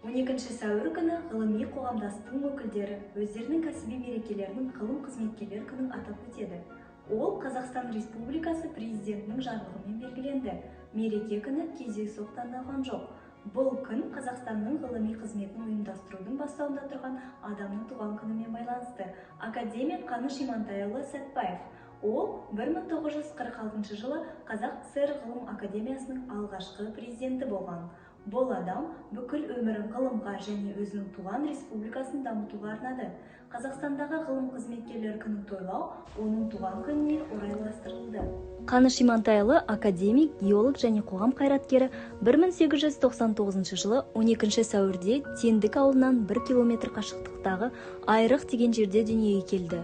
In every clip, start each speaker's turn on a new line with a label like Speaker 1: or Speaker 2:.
Speaker 1: 12 сәуір күні ғылыми қоғамдастықтың өкілдері өздерінің кәсіби мерекелерінің ғылым қызметкерлер күнін атап өтеді. Ол Қазақстан Республикасы президентінің жарлығымен белгіленді. Мереке күні кездейсоқ таңдалған жоқ. Бұл күн Қазақстанның ғылыми қызметін ұйымдастырудың бастауында тұрған адамның туған күнімен байланысты. Академик Қаныш Имантайұлы Сәтбаев. Ол 1946 жылы Қазақ КСР ғылым академиясының алғашқы президенті болған. Бұл адам бүкіл өмірін ғылымға және өзінің туған республикасын дамытуға арнады. Қазақстандағы ғылым қызметкерлер күнін тойлау оның туған күніне орайластырылды. Қаныш Имантайұлы академик, геолог және қоғам қайраткері 1899 жылы 12 сәуірде Тендік ауылынан 1 километр қашықтықтағы Айрық деген жерде дүниеге келді.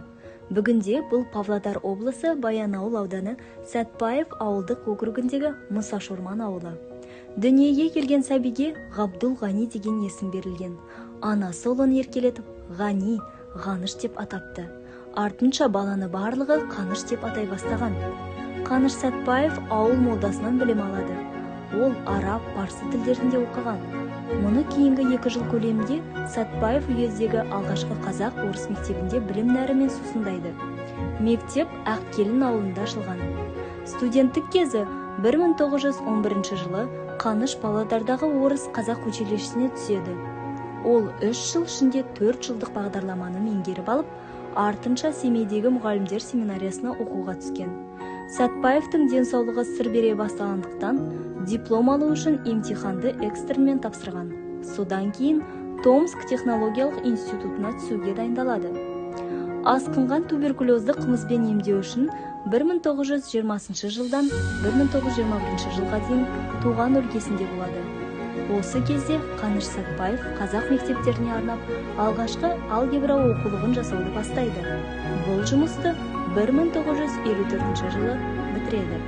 Speaker 1: Бүгінде бұл Павлодар облысы Баянауыл ауданы Сәтбаев ауылдық округіндегі Мұсашорман ауылы. Дүниеге келген сәбиге Ғабдул Ғани деген есім берілген. Анасы ұлын еркелетіп, Ғани, Ғаныш деп атапты. Артынша баланы барлығы Қаныш деп атай бастаған. Қаныш Сәтбаев ауыл молдасынан білім алады. Ол араб, парсы тілдерінде оқыған. Мұны кейінгі 2 жыл көлемінде Сәтбаев уездегі алғашқы қазақ-орыс мектебінде білім нәрімен сусындайды. Мектеп Ақкелін ауылында ашылған. Студенттік кезі 1911 жылы Қаныш Павлодардағы орыс қазақ училищесіне түседі. Ол 3 жыл ішінде 4 жылдық бағдарламаны меңгеріп алып, артынша Семейдегі мұғалімдер семинариясына оқуға түскен. Сәтбаевтың денсаулығы сыр бере бастағандықтан диплом алу үшін емтиханды экстернмен тапсырған. Содан кейін Томск технологиялық институтына түсуге дайындалады. Асқынған туберкулезді қымызбен емдеу үшін 1920 жылдан 1921 жылға дейін туған өлкесінде болады. Осы кезде Қаныш Сәтбаев қазақ мектептеріне арнап алғашқы алгебра оқулығын жасауды бастайды. Бұл жұмысты 1954 жылы бітіреді.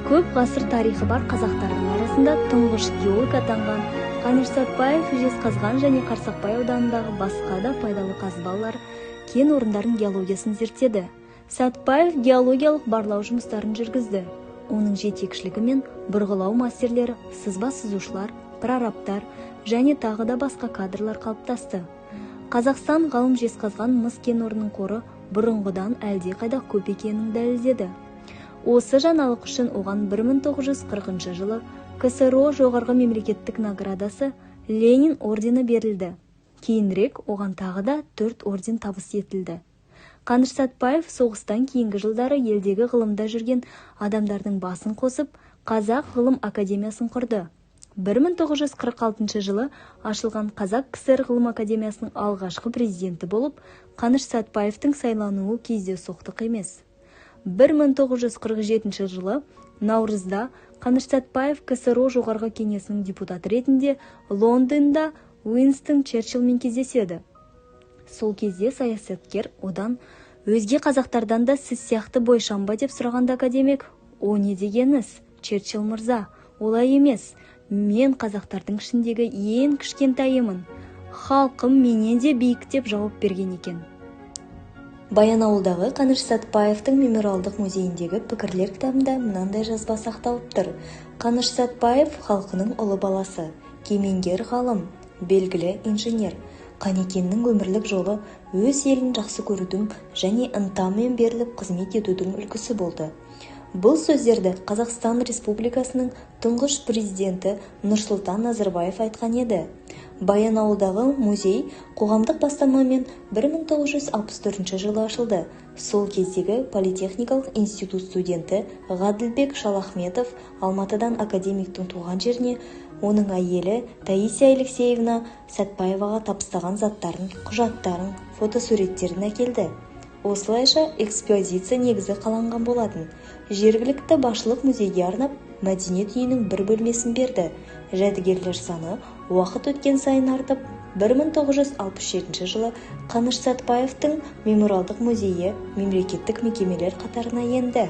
Speaker 1: Көп ғасыр тарихы бар қазақтардың арасында тұңғыш геолог атанған Қаныш Сәтбаев Жезқазған және Қарсақбай ауданындағы басқа да пайдалы қазбалар, кен орындарын геологиясын зерттеді. Сәтбаев геологиялық барлау жұмыстарын жүргізді. Оның жетекшілігімен бұрғылау мастерлері, сызба сызушылар, прорабтар және тағы да басқа кадрлар қалыптасты. Қазақстан ғалым Жезқазған мыс кен орнының қоры бұрынғыдан әлде қайда көп екенін дәлелдеді. Осы жаңалық үшін оған 1940 жылы КСРО жоғарғы мемлекеттік наградасы Ленин ордені берілді. Кейінірек оған тағы да 4 орден табыс етілді. Қаныш Сәтбаев соғыстан кейінгі жылдары елдегі ғылымда жүрген адамдардың басын қосып, Қазақ ғылым академиясын құрды. 1946 жылы ашылған Қазақ КСР ғылым академиясының алғашқы президенті болып, Қаныш Сәтбаевтың сайлануы кездейсоқтық емес. 1947 жылы наурызда Қаныш Сәтбаев КСРО жоғарғы кеңесінің депутаты ретінде Лондонда Уинстон Черчиллмен кездеседі. Сол кезде саясаткер одан өзге қазақтардан да сіз сияқты бойшам ба деп сұрағанда академик, о не дегеніз, Черчилл мырза, олай емес, мен қазақтардың ішіндегі ең кішкентайымын, халқым менен де биік деп жауап берген екен. Баянауылдағы Қаныш Сәтбаевтың мемориалдық музейіндегі пікірлер кітабында мынандай жазба сақталып тұр. Қаныш Сәтбаев халқының ұлы баласы, кемеңгер ғалым, белгілі инженер. Қанекеңнің өмірлік жолы өз елін жақсы көрудің және ынтамен беріліп қызмет етудің үлгісі болды. Бұл сөздерді Қазақстан Республикасының тұңғыш президенті Нұрсұлтан Назарбаев айтқан еді. Баянауылдағы музей қоғамдық бастамамен 1964 жылы ашылды. Сол кездегі политехникалық институт студенті Ғаділбек Шалахметов Алматыдан академиктің туған жеріне оның әйелі Таисия Алексеевна Сәтбаеваға табыстаған заттарын, құжаттарын, фотосуреттерін әкелді. Осылайша экспозиция негізі қаланған болатын. Жергілікті басшылық музейге арнап мәдениет үйінің бір бөлмесін берді. Жәдігерлер саны уақыт өткен сайын артып, 1967 жылы Қаныш Сәтбаевтың мемориалдық музейі мемлекеттік мекемелер қатарына енді.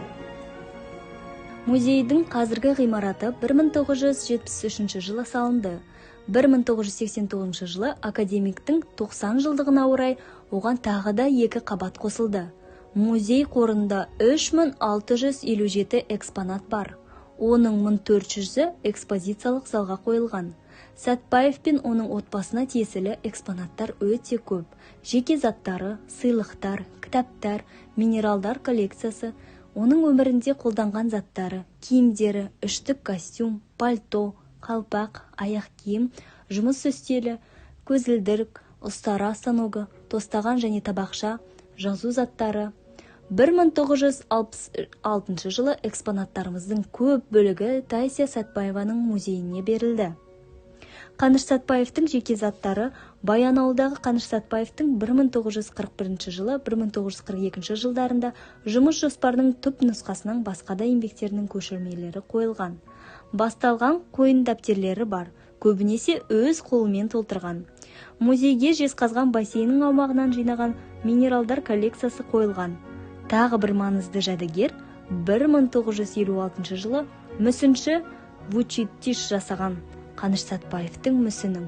Speaker 1: Музейдің қазіргі ғимараты 1973 жылы салынды. 1989 жылы академиктің 90 жылдығына орай оған тағы да 2 қабат қосылды. Музей қорында 3657 экспонат бар. Оның 1400-і экспозициялық залға қойылған. Сәтбаев пен оның отбасына тиесілі экспонаттар өте көп. Жеке заттары, сыйлықтар, кітаптар, минералдар коллекциясы, оның өмірінде қолданған заттары, киімдері, үштік костюм, пальто, қалпақ, аяқ киім, жұмыс үстелі, көзілдірік, ұстара станогы, тостаған және табақша, жазу заттары. 1966 жылы экспонаттарымыздың көп бөлігі Тайсия Сәтбаеваның музейіне берілді. Қаныш Сәтбаевтың жеке заттары Баянауылдағы Қаныш Сәтбаевтың 1941 жылы 1942 жылдарында жұмыс жоспарының түп нұсқасының басқа да еңбектерінің көшірмелері қойылған. Басталған қойын дәптерлері бар, көбінесе өз қолымен толтырған. Музейге жезқазған бассейнінің аумағынан жинаған минералдар коллекциясы қойылған. Тағы бір маңызды жәдігер 1956 жылы мүсінші Вучиттиш жасаған Қаныш Сәтбаевтың мүсінің.